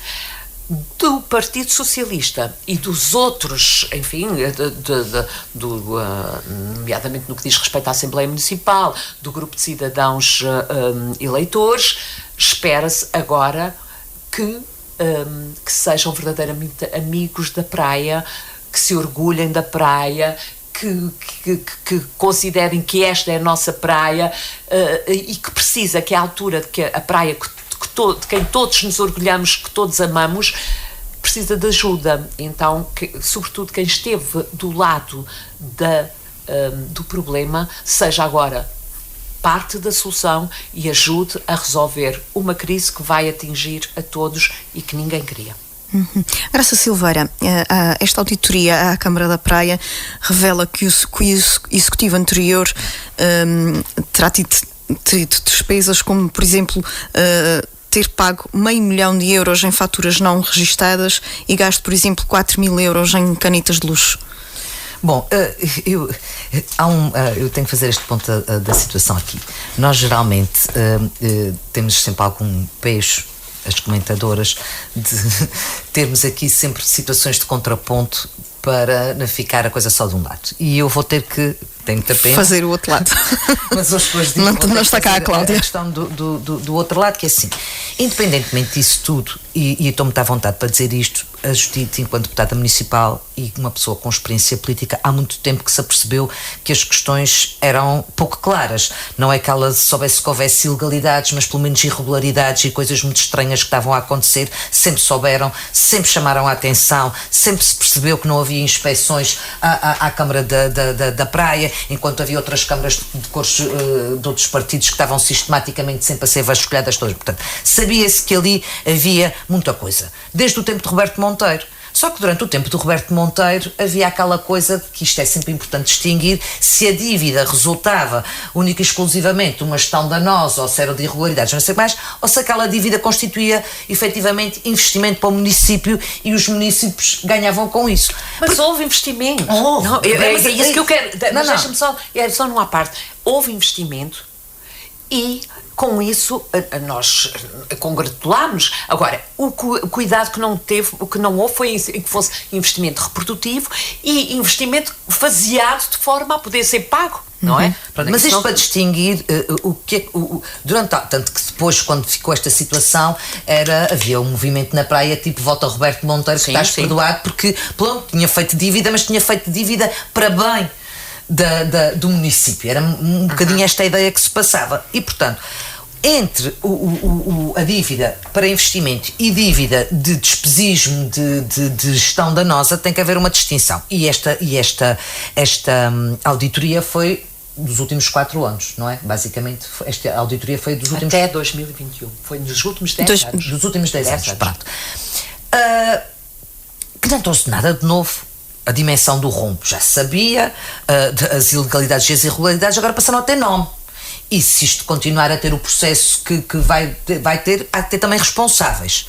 Do Partido Socialista e dos outros, enfim, nomeadamente no que diz respeito à Assembleia Municipal, do grupo de cidadãos eleitores, espera-se agora que sejam verdadeiramente amigos da praia, que se orgulhem da praia, que considerem que esta é a nossa praia e que precisa, que é a altura de que a praia de quem todos nos orgulhamos, que todos amamos, precisa de ajuda. Então, sobretudo quem esteve do lado do problema, seja agora parte da solução e ajude a resolver uma crise que vai atingir a todos e que ninguém queria. Graça Silveira, esta auditoria à Câmara da Praia revela que o executivo anterior terá tido despesas como, por exemplo, ter pago €500 mil em faturas não registadas e gasto, por exemplo, €4.000 em canetas de luxo. Bom, eu tenho que fazer este ponto da situação aqui. Nós geralmente temos sempre algum peso, as comentadoras, de termos aqui sempre situações de contraponto para não ficar a coisa só de um lado. E eu vou ter que, tenho muita pena, fazer o outro lado. Mas hoje depois digo, não está cá a Cláudia. A questão do outro lado, que é assim, independentemente disso tudo, e estou muito à vontade para dizer isto, a Judite, enquanto deputada municipal e uma pessoa com experiência política, há muito tempo que se apercebeu que as questões eram pouco claras. Não é que ela soubesse que houvesse ilegalidades, mas pelo menos irregularidades e coisas muito estranhas que estavam a acontecer, sempre souberam, sempre chamaram a atenção, sempre se percebeu que não havia inspeções à Câmara da Praia, enquanto havia outras câmaras de cores de outros partidos que estavam sistematicamente sempre a ser vasculhadas todas. Portanto, sabia-se que ali havia muita coisa. Desde o tempo de Roberto Monteiro. Só que durante o tempo do Roberto Monteiro havia aquela coisa, que isto é sempre importante distinguir, se a dívida resultava única e exclusivamente de uma gestão danosa ou se era de irregularidades, não sei mais, ou se aquela dívida constituía efetivamente investimento para o município e os municípios ganhavam com isso. Mas houve investimento. É isso que eu quero. Mas deixa-me só numa parte. Houve investimento e com isso, nós congratulámos. Agora, o cuidado que não teve, o que não houve foi que fosse investimento reprodutivo e investimento faseado de forma a poder ser pago, não é? Mas isto para distinguir o que é durante tanto que depois, quando ficou esta situação, havia um movimento na praia tipo volta Roberto Monteiro, que estás perdoado, porque pronto, tinha feito dívida, mas tinha feito dívida para bem do município. Era um bocadinho esta ideia que se passava. E, portanto, entre a dívida para investimento e dívida de despesismo, de gestão danosa, tem que haver uma distinção. E esta auditoria foi dos últimos 4 anos, não é? Basicamente, esta auditoria foi dos últimos... Até 2021. Foi nos últimos 10 anos. Dos últimos 10 anos. Pronto. Que não trouxe nada de novo. A dimensão do rombo já se sabia, as ilegalidades e as irregularidades agora passaram a ter nome. E se isto continuar a ter o processo que vai ter, há de ter também responsáveis.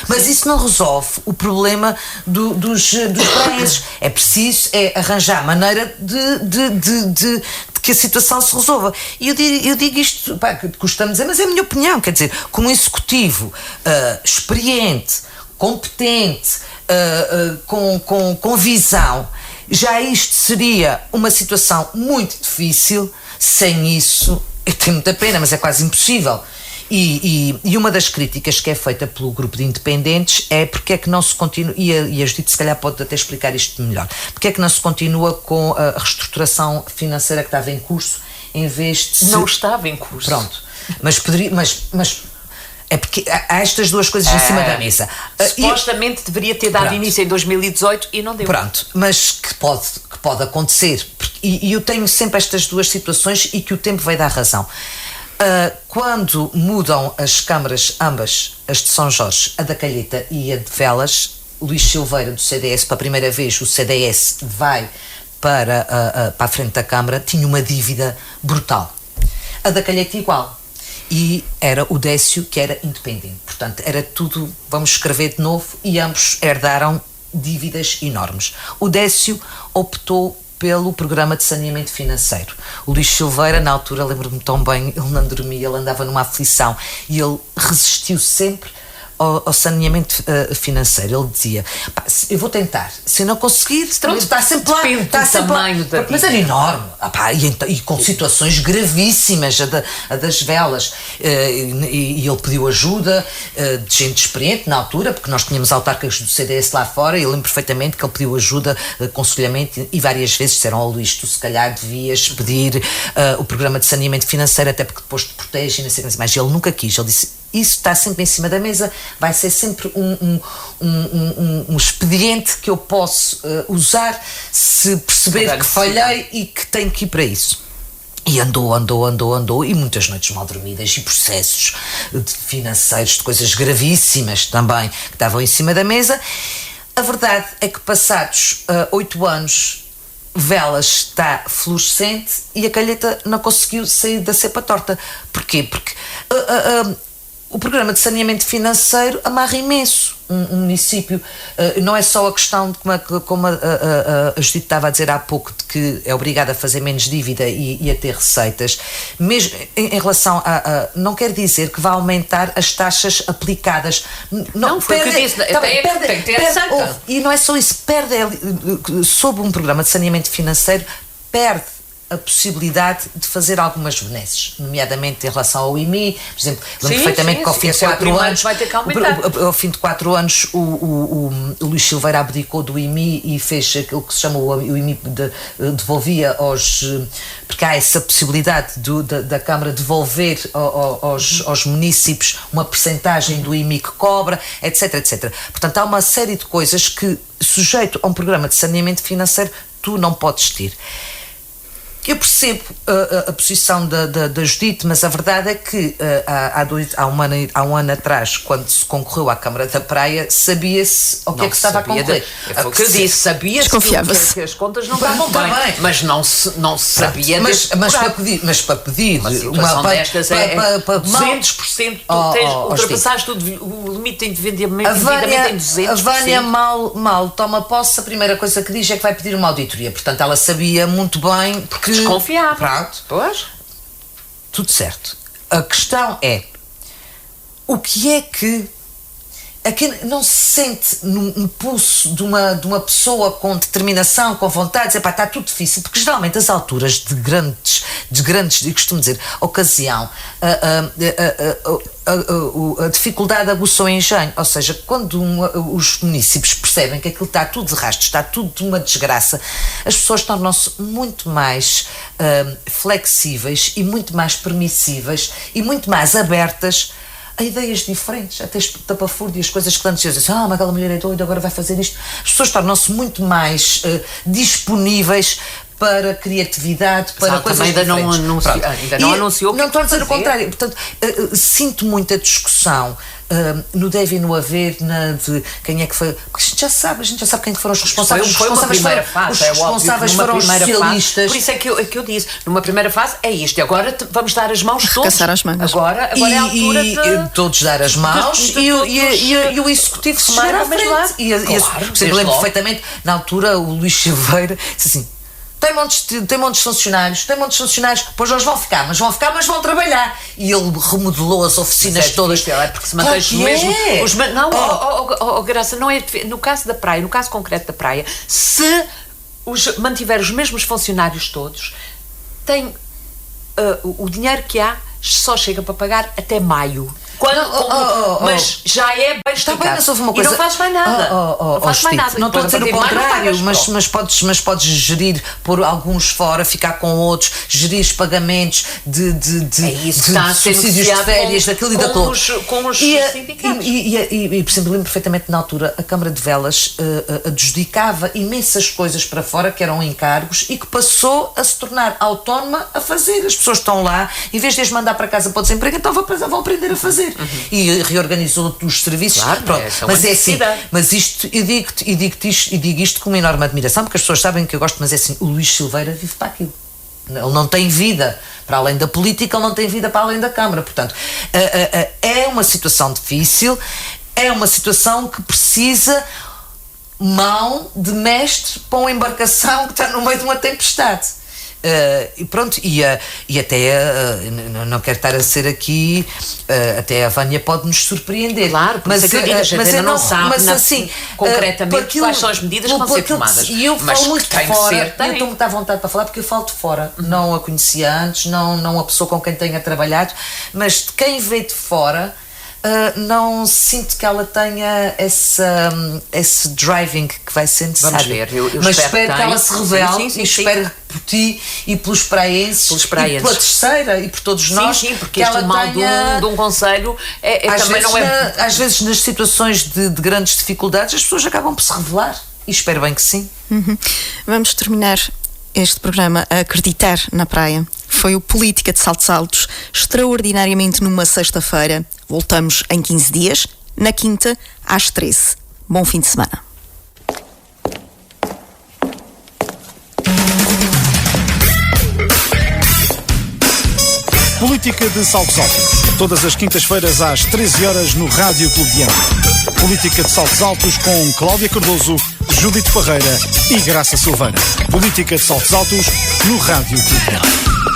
Mas isso não resolve o problema dos praenses. É preciso arranjar maneira de que a situação se resolva. E eu digo isto, custa-me dizer, mas é a minha opinião, quer dizer, com um executivo experiente, competente, com visão, já isto seria uma situação muito difícil. Sem isso, eu tenho muita pena, mas é quase impossível. E uma das críticas que é feita pelo grupo de independentes é porque é que não se continua, e a Judite se calhar pode até explicar isto melhor, porque é que não se continua com a reestruturação financeira que estava em curso, em vez de... Não estava em curso. Pronto, mas poderia... Mas é porque há estas duas coisas em cima da mesa. Supostamente deveria ter dado início em 2018 e não deu. Pronto, mas que pode acontecer. E eu tenho sempre estas duas situações e que o tempo vai dar razão. Quando mudam as câmaras, ambas, as de São Jorge, a da Calheta e a de Velas, Luís Silveira, do CDS, pela primeira vez o CDS vai para a frente da Câmara, tinha uma dívida brutal. A da Calheta igual. E era o Décio que era independente. Portanto, era tudo, vamos escrever de novo, e ambos herdaram dívidas enormes. O Décio optou pelo programa de saneamento financeiro. O Luís Silveira, na altura, lembro-me tão bem, ele não dormia, ele andava numa aflição e ele resistiu sempre ao saneamento financeiro. Ele dizia, eu vou tentar, se eu não conseguir, está sempre lá, está sempre lá. Mas era enorme, e com situações gravíssimas, a das velas, e ele pediu ajuda de gente experiente na altura, porque nós tínhamos autarcas do CDS lá fora, e eu lembro perfeitamente que ele pediu ajuda, aconselhamento, e várias vezes disseram ao Luís, tu se calhar devias pedir o programa de saneamento financeiro, até porque depois te protege, e não sei o que mais. Ele nunca quis. Ele disse, isso está sempre em cima da mesa, vai ser sempre um expediente que eu posso usar se perceber que falhei e que tenho que ir para isso. E andou, e muitas noites mal dormidas, e processos financeiros, de coisas gravíssimas também, que estavam em cima da mesa. A verdade é que passados 8 anos, Velas está fluorescente e a Calheta não conseguiu sair da cepa torta. Porquê? Porque o programa de saneamento financeiro amarra imenso um município. Não é só a questão de como a Judite estava a dizer há pouco, de que é obrigada a fazer menos dívida e a ter receitas, mesmo em relação não quer dizer que vai aumentar as taxas aplicadas. Não foi o que disse, tem que ter receita. E não é só isso, sob um programa de saneamento financeiro, perde a possibilidade de fazer algumas benesses, nomeadamente em relação ao IMI, por exemplo, lembro perfeitamente que ao fim de 4 anos, ao fim de 4 anos o Luís Silveira abdicou do IMI e fez aquilo que se chama o IMI, devolvia porque há essa possibilidade da Câmara devolver aos municípios uma percentagem do IMI que cobra, etc, etc. Portanto, há uma série de coisas que, sujeito a um programa de saneamento financeiro, tu não podes ter. Eu percebo a posição da Judite, mas a verdade é que há um ano atrás, quando se concorreu à Câmara da Praia, sabia-se o que é que estava a concorrer. Foi o que eu disse, sabia-se que as contas não estavam bem, mas não se sabia. Mas para pedir uma situação destas é 200%, ultrapassaste o limite de endividamento em 200%. A Vânia mal toma posse, a primeira coisa que diz é que vai pedir uma auditoria. Portanto, ela sabia muito bem, porque desconfiava. Pronto. Pois. Tudo certo. a questão é, o que é que não se sente num pulso de uma pessoa com determinação, com vontade, dizer, pá, está tudo difícil, porque geralmente as alturas de grandes, e costumo dizer, ocasião, a dificuldade aguçou o engenho, ou seja, quando os municípios percebem que aquilo está tudo de rastro, está tudo de uma desgraça, as pessoas tornam-se muito mais flexíveis e muito mais permissíveis e muito mais abertas a ideias diferentes, até tapafúrdio, as coisas que antes dizem, mas aquela mulher é doida, agora vai fazer isto. As pessoas tornam-se muito mais disponíveis para criatividade, para coisas ainda diferentes. Ainda não anunciou. Não estou a dizer o contrário. Portanto, sinto muita discussão no deve e no haver, de quem é que foi. Porque a gente já sabe quem foram os responsáveis. Foi uma primeira fase, os responsáveis foram os socialistas. Por isso é que eu disse, numa primeira fase é isto, e agora vamos dar as mãos todos. Caçar as mangas. Agora é a altura de todos dar as mãos e o executivo se chegar à frente. Você lembra perfeitamente, na altura, o Luís Silveira disse assim: tem montes de funcionários, pois eles vão ficar, mas vão trabalhar. E ele remodelou as oficinas todas. Porque se mantém os mesmos. Não, Graça, não é. No caso da praia, no caso concreto da praia, se mantiver os mesmos funcionários todos, tem o dinheiro que há só chega para pagar até maio. Mas já é bem esticado. E não faz mais nada. Não estou a dizer o contrário, mas podes gerir, pôr alguns fora, ficar com outros, gerir os pagamentos de subsídios de férias, daquilo e daquilo. Com os sindicatos. E, por exemplo, lembro perfeitamente na altura, a Câmara de Velas adjudicava imensas coisas para fora, que eram encargos, e que passou a se tornar autónoma a fazer. As pessoas estão lá, em vez de as mandar para casa para o desemprego, então vão aprender a fazer. E reorganizou os serviços. Claro, pronto. Mas é assim, mas isto, eu digo isto com uma enorme admiração, porque as pessoas sabem que eu gosto, mas é assim, o Luís Silveira vive para aquilo. Ele não tem vida para além da política, ele não tem vida para além da Câmara. Portanto, é uma situação difícil, é uma situação que precisa mão de mestre para uma embarcação que está no meio de uma tempestade. E pronto, e até não quero estar a ser aqui, até a Vânia pode nos surpreender. Claro, mas ainda não sabe concretamente quais são as medidas que vão ser tomadas. E eu falo muito de fora, eu estou muito à vontade para falar porque eu falo de fora. Não a conhecia antes, não a pessoa com quem tenha trabalhado, mas de quem veio de fora. Não sinto que ela tenha esse driving que vai ser necessário. Vamos ver, eu mas espero que ela se revele e espero por ti e pelos praenses e pela terceira e por todos nós. Sim, porque este mal de um conselho também não é... Às vezes nas situações de grandes dificuldades as pessoas acabam por se revelar e espero bem que sim. Vamos terminar este programa a acreditar na praia. Foi o Política de Saltos Altos, extraordinariamente numa sexta-feira. Voltamos em 15 dias, na quinta, às 13. Bom fim de semana. Política de Saltos Altos. Todas as quintas-feiras às 13 horas no Rádio Clube de Âmara. Política de Saltos Altos com Cláudia Cardoso, Judite Parreira e Graça Silveira. Política de Saltos Altos no Rádio Clube de Âmara.